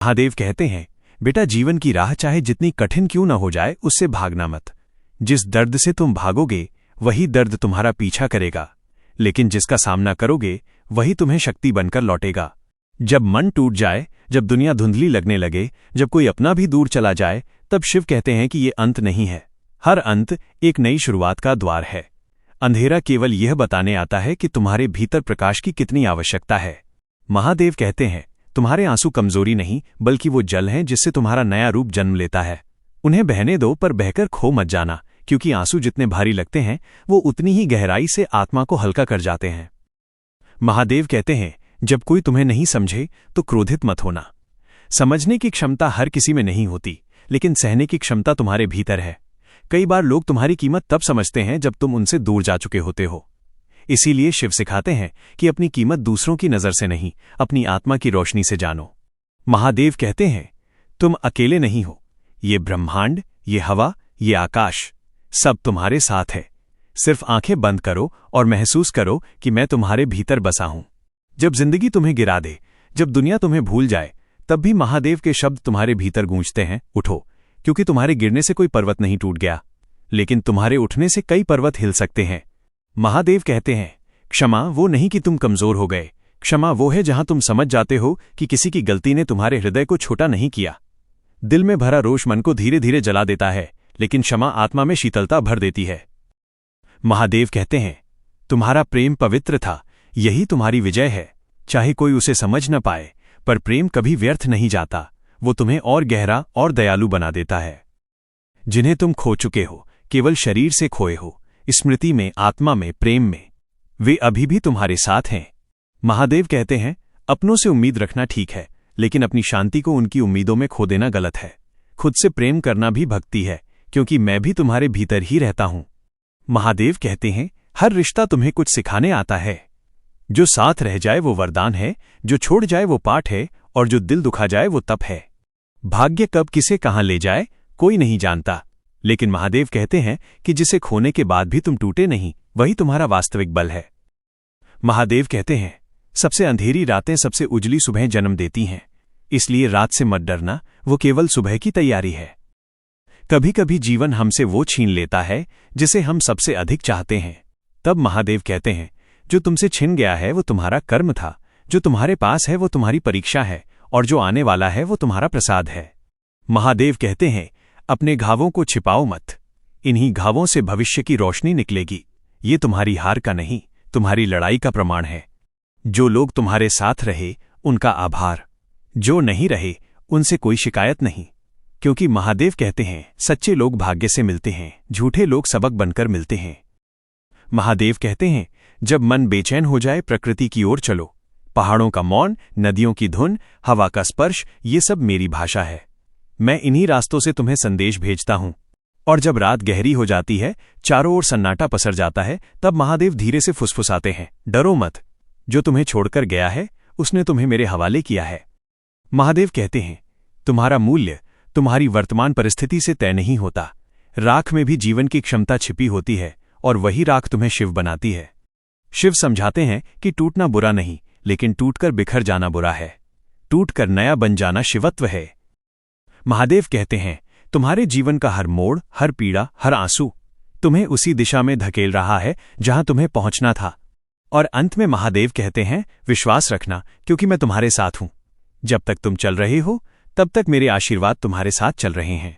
महादेव कहते हैं, बेटा जीवन की राह चाहे जितनी कठिन क्यों न हो जाए उससे भागना मत। जिस दर्द से तुम भागोगे वही दर्द तुम्हारा पीछा करेगा, लेकिन जिसका सामना करोगे वही तुम्हें शक्ति बनकर लौटेगा। जब मन टूट जाए, जब दुनिया धुंधली लगने लगे, जब कोई अपना भी दूर चला जाए, तब शिव कहते हैं कि ये अंत नहीं है। हर अंत एक नई शुरुआत का द्वार है। अंधेरा केवल यह बताने आता है कि तुम्हारे भीतर प्रकाश की कितनी आवश्यकता है। महादेव कहते हैं, तुम्हारे आंसू कमजोरी नहीं बल्कि वो जल हैं जिससे तुम्हारा नया रूप जन्म लेता है। उन्हें बहने दो, पर बहकर खो मत जाना, क्योंकि आंसू जितने भारी लगते हैं वो उतनी ही गहराई से आत्मा को हल्का कर जाते हैं। महादेव कहते हैं, जब कोई तुम्हें नहीं समझे तो क्रोधित मत होना। समझने की क्षमता हर किसी में नहीं होती, लेकिन सहने की क्षमता तुम्हारे भीतर है। कई बार लोग तुम्हारी कीमत तब समझते हैं जब तुम उनसे दूर जा चुके होते हो। इसीलिए शिव सिखाते हैं कि अपनी कीमत दूसरों की नजर से नहीं, अपनी आत्मा की रोशनी से जानो। महादेव कहते हैं, तुम अकेले नहीं हो। ये ब्रह्मांड, ये हवा, ये आकाश, सब तुम्हारे साथ है। सिर्फ आंखें बंद करो और महसूस करो कि मैं तुम्हारे भीतर बसा हूं। जब जिंदगी तुम्हें गिरा दे, जब दुनिया तुम्हें भूल जाए, तब भी महादेव के शब्द तुम्हारे भीतर गूंजते हैं, उठो। क्योंकि तुम्हारे गिरने से कोई पर्वत नहीं टूट गया, लेकिन तुम्हारे उठने से कई पर्वत हिल सकते हैं। महादेव कहते हैं, क्षमा वो नहीं कि तुम कमजोर हो गए, क्षमा वो है जहां तुम समझ जाते हो कि किसी की गलती ने तुम्हारे हृदय को छोटा नहीं किया। दिल में भरा रोष मन को धीरे धीरे जला देता है, लेकिन क्षमा आत्मा में शीतलता भर देती है। महादेव कहते हैं, तुम्हारा प्रेम पवित्र था, यही तुम्हारी विजय है। चाहे कोई उसे समझ न पाए, पर प्रेम कभी व्यर्थ नहीं जाता। वो तुम्हें और गहरा और दयालु बना देता है। जिन्हें तुम खो चुके हो, केवल शरीर से खोए हो, स्मृति में, आत्मा में, प्रेम में, वे अभी भी तुम्हारे साथ हैं। महादेव कहते हैं, अपनों से उम्मीद रखना ठीक है, लेकिन अपनी शांति को उनकी उम्मीदों में खो देना गलत है। खुद से प्रेम करना भी भक्ति है, क्योंकि मैं भी तुम्हारे भीतर ही रहता हूं। महादेव कहते हैं, हर रिश्ता तुम्हें कुछ सिखाने आता है। जो साथ रह जाए वो वरदान है, जो छोड़ जाए वो पाठ है, और जो दिल दुखा जाए वो तप है। भाग्य कब किसे कहां ले जाए कोई नहीं जानता, लेकिन महादेव कहते हैं कि जिसे खोने के बाद भी तुम टूटे नहीं, वही तुम्हारा वास्तविक बल है। महादेव कहते हैं, सबसे अंधेरी रातें सबसे उजली सुबह जन्म देती हैं, इसलिए रात से मत डरना, वो केवल सुबह की तैयारी है। कभी कभी जीवन हमसे वो छीन लेता है जिसे हम सबसे अधिक चाहते हैं। तब महादेव कहते हैं, जो तुमसे छिन गया है वो तुम्हारा कर्म था, जो तुम्हारे पास है वो तुम्हारी परीक्षा है, और जो आने वाला है वो तुम्हारा प्रसाद है। महादेव कहते हैं, अपने घावों को छिपाओ मत, इन्हीं घावों से भविष्य की रोशनी निकलेगी। ये तुम्हारी हार का नहीं, तुम्हारी लड़ाई का प्रमाण है। जो लोग तुम्हारे साथ रहे उनका आभार, जो नहीं रहे उनसे कोई शिकायत नहीं, क्योंकि महादेव कहते हैं, सच्चे लोग भाग्य से मिलते हैं, झूठे लोग सबक बनकर मिलते हैं। महादेव कहते हैं, जब मन बेचैन हो जाए प्रकृति की ओर चलो। पहाड़ों का मौन, नदियों की धुन, हवा का स्पर्श, ये सब मेरी भाषा है। मैं इन्हीं रास्तों से तुम्हें संदेश भेजता हूं। और जब रात गहरी हो जाती है, चारों ओर सन्नाटा पसर जाता है, तब महादेव धीरे से फुसफुसाते हैं, डरो मत, जो तुम्हें छोड़कर गया है उसने तुम्हें मेरे हवाले किया है। महादेव कहते हैं, तुम्हारा मूल्य तुम्हारी वर्तमान परिस्थिति से तय नहीं होता। राख में भी जीवन की क्षमता छिपी होती है, और वही राख तुम्हें शिव बनाती है। शिव समझाते हैं कि टूटना बुरा नहीं, लेकिन टूटकर बिखर जाना बुरा है। टूटकर नया बन जाना शिवत्व है। महादेव कहते हैं, तुम्हारे जीवन का हर मोड़, हर पीड़ा, हर आंसू तुम्हें उसी दिशा में धकेल रहा है जहां तुम्हें पहुंचना था। और अंत में महादेव कहते हैं, विश्वास रखना, क्योंकि मैं तुम्हारे साथ हूं। जब तक तुम चल रहे हो तब तक मेरे आशीर्वाद तुम्हारे साथ चल रहे हैं।